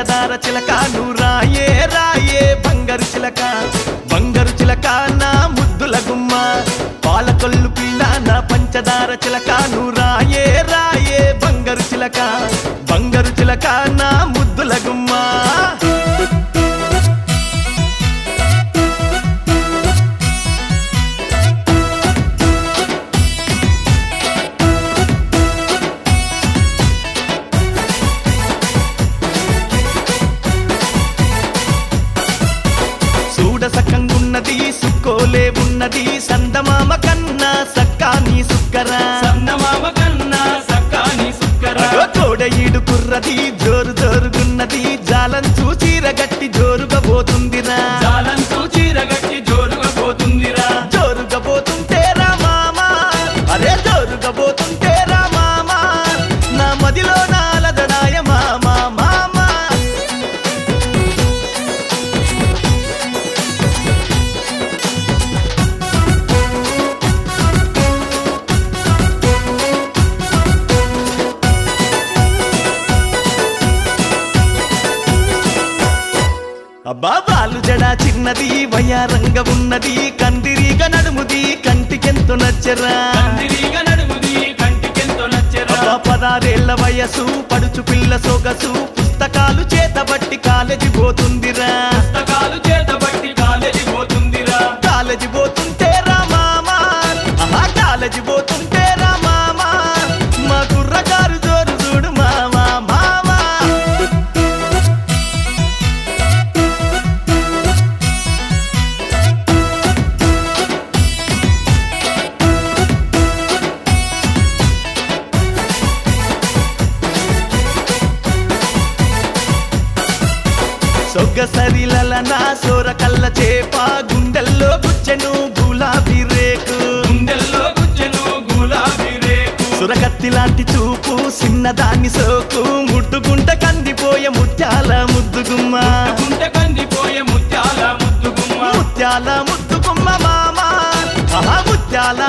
పంచదార చిలక నువ్వు రాయే రాయే బంగారు చిలక బంగారు చిలక నా ముద్దుల గుమ్మ పాలకొల్లు పిల్ల నా పంచదార చిలక నువ్వు రాయే రాయే బంగారు చిలక బంగారు చిలక నా ముద్దుల గుమ్మ సక్కంగున్నది సుక్కోలే ఉన్నది సందమామ కన్నా సక్కాని సుక్కరా సందమామ కన్నా సక్కాని సుక్కరా తోడ ఈడు కుర్రది జోరు జోరుగున్నది జాలం చూచీరగట్టి జోరుగా పోతుందిరా జాలం చూచీరగట్టి జోరుగా పోతుందిరా జోరుగా పోతుంటే రా మామా అరే జోరుగా పోతుంటే రా మామా నా మదిలో నాలదడాయ మామా మామా అబ్బా బాలు జడ చిన్నది వయ్యారంగ ఉన్నది కందిరీగ నడుముది కంటికెంతో నచ్చరా కందిరీగ నడుముది కంటికెంతో నచ్చరా అబ్బా 16 వయసు పడుచు పిల్ల సొగసు పుస్తకాలు చేతబట్టి కాలేజీ పోతుందిరా పుస్తకాలు చేతబట్టి కాలేజీ పోతుందిరా కాలేజీ పోతుంటే రా మామా ఆహా కాలేజీ పోతుంటే రా మామా మా కుర్రగారు జోరు చూడు మామా మామా సొగ్గసరిలల నా సోర కళ్ళ చేప గుండెల్లో గుచ్చెను గులాబీ రేకు గుండెల్లో గుచ్చెను గులాబీ రేకు సురకత్తి లాంటి చూపు చిన్నదాన్ని సోకు ముట్టుకుంట కందిపోయే ముత్యాల ముద్దుగుమ్మ గుంట కందిపోయే ముత్యాల ముద్దుగుమ్మ ముత్యాల ముద్దుగుమ్మ మామా ఆహా ముత్యాల